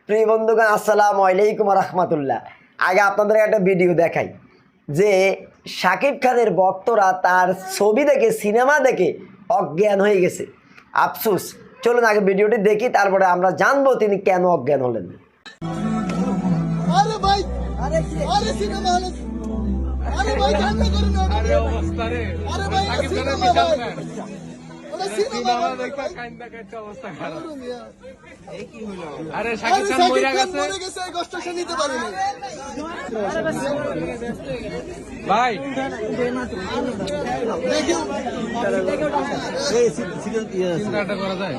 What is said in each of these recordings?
প্রিয় বন্ধুগণ, আসসালামু আলাইকুম রাহমাতুল্লাহ। আগে আপনাদের একটা ভিডিও দেখাই যে শাকিব খানের ভক্তরা তার ছবি দেখে, সিনেমা দেখে অজ্ঞান হয়ে গেছে। আফসোস। চলুন আগে ভিডিওটি দেখি, তারপরে আমরা জানবো তিনি কেন অজ্ঞান হলেন। আরে ভাই, আরে সিনেমা হলে, আরে ভাই কান্না করেন না, আরে অবস্থা রে, আরে ভাই সিনেমা ভাই, ওটা সিনেমা ভাই দেখবা কান্না করতে অবস্থা খারাপ। এই কি হলো? আরে শাকিব খান মরে গেছে, এই কষ্ট সে নিতে পারে না ভাই। চিন্তাটা করা যায়,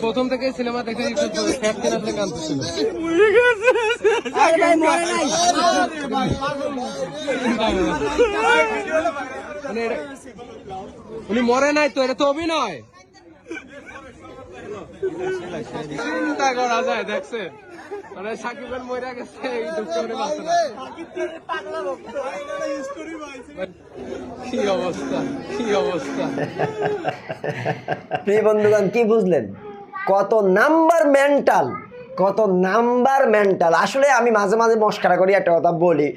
প্রথম থেকে সিনেমা দেখে ক্যাপ্টেন আসলে কাঁদছিল। উনি মরে নাই তো, এটা তো অভিনয়। চিন্তা করা যায়, দেখছে মানে সাকিব খান মরে গেছে, এই দুঃখ কি অবস্থা, কি অবস্থা। প্রিয় বন্ধুগণ, কি বুঝলেন? কত নাম্বার মেন্টাল, কত নাম্বার মেন্টাল। আসলে আমি মাঝে মাঝে মস্কারা করি, একটা কথা বলি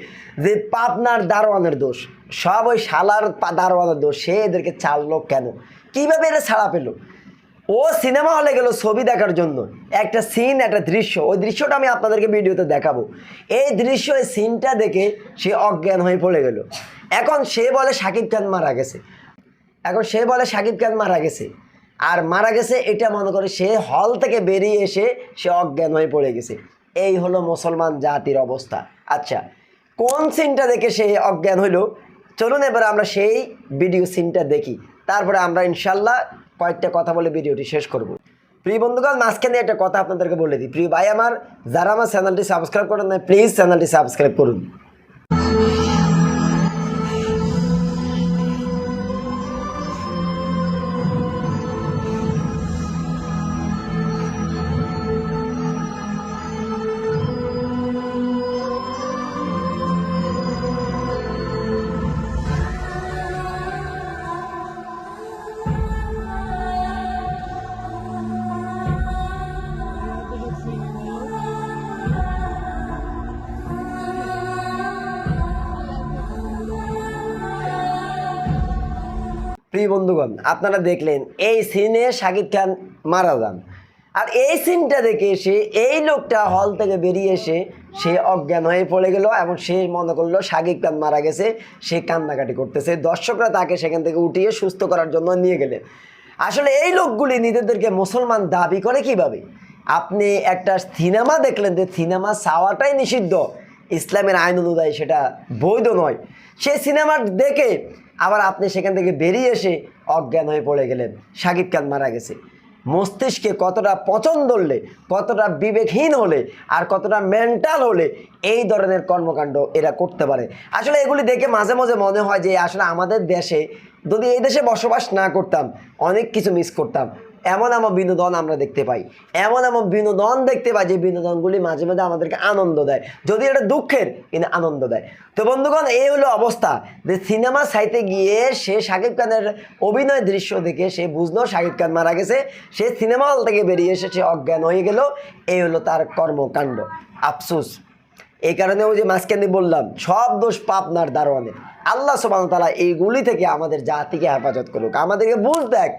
যে পাবনার দারোয়ানের দোষ, সব ওই শালার দারোয়ানের দোষ। সে এদেরকে ছাড়লো কেন? কিভাবে এরা ছাড়া পেল? ও সিনেমা হলে গেল ছবি দেখার জন্য, একটা সিন, একটা দৃশ্য, ওই দৃশ্যটা আমি আপনাদেরকে ভিডিওতে দেখাবো। এই দৃশ্য, এই সিনটা দেখে সে অজ্ঞান হয়ে পড়ে গেল। এখন সে বলে শাকিব খান মারা গেছে, আর মারা গেছে এটা মনে করে সে হল থেকে বেরিয়ে এসে সে অজ্ঞান হয়ে পড়ে গেছে। এই হলো মুসলমান জাতির অবস্থা। আচ্ছা, কোন সিনটা দেখে সে অজ্ঞান হইল? চলুন এবার আমরা সেই ভিডিও সিনটা দেখি, তারপরে আমরা ইনশাল্লাহ কয়েকটা কথা বলে ভিডিওটি শেষ করব। প্রিয় বন্ধুগণ, মাঝখানে একটা কথা আপনাদেরকে বলে দিই। প্রিয় ভাই আমার, যারা আমার চ্যানেলটি সাবস্ক্রাইব করেন না, প্লিজ চ্যানেলটি সাবস্ক্রাইব করুন। প্রিয় বন্ধুগণ, আপনারা দেখলেন এই সিনে শাকিব খান মারা যান, আর এই সিনটা দেখে এসে এই লোকটা হল থেকে বেরিয়ে এসে সে অজ্ঞান হয়ে পড়ে গেল এবং সে মনে করলো শাকিব খান মারা গেছে। সে কান্নাকাটি করতেছে, দর্শকরা তাকে সেখান থেকে উঠিয়ে সুস্থ করার জন্য নিয়ে গেলেন। আসলে এই লোকগুলি নিজেদেরকে মুসলমান দাবি করে কিভাবে? আপনি একটা সিনেমা দেখলেন, যে সিনেমা চাওয়াটাই নিষিদ্ধ, ইসলামের আইন অনুযায়ী সেটা বৈধ নয়। সেই সিনেমা দেখে আবার আপনি সেখান থেকে বেরিয়ে এসে অজ্ঞান হয়ে পড়ে গেলেন, শাকিব খান মারা গেছে। মস্তিষ্কে কতটা পচন ধরলে, কতটা বিবেকহীন হলে, আর কতটা মেন্টাল হলে এই ধরনের কর্মকাণ্ড এরা করতে পারে। আসলে এগুলি দেখে মাঝে মাঝে মনে হয় যে আসলে আমাদের দেশে, যদি এই দেশে বসবাস না করতাম, অনেক কিছু মিস করতাম। এমন বিনোদন আমরা দেখতে পাই, যে বিনোদনগুলি মাঝে মাঝে আমাদেরকে আনন্দ দেয়, যদি এটা দুঃখের কিন্তু আনন্দ দেয়। তো বন্ধুগণ, এই হলো অবস্থা যে সিনেমা চাইতে গিয়ে সে শাকিব খানের অভিনয় দৃশ্য দেখে সে বুঝলো শাকিব খান মারা গেছে, সে সিনেমা হল থেকে বেরিয়ে এসে সে অজ্ঞান হয়ে গেল। এই হলো তার কর্মকাণ্ড। আফসোস। এই কারণে ওই যে মাঝখানে বললাম, সব দোষ পাবনার দারোয়ানের। আল্লাহ সুবহানাহু ওয়া তাআলা এইগুলি থেকে আমাদের জাতিকে হেফাজত করুক, আমাদেরকে বুঝ দেখ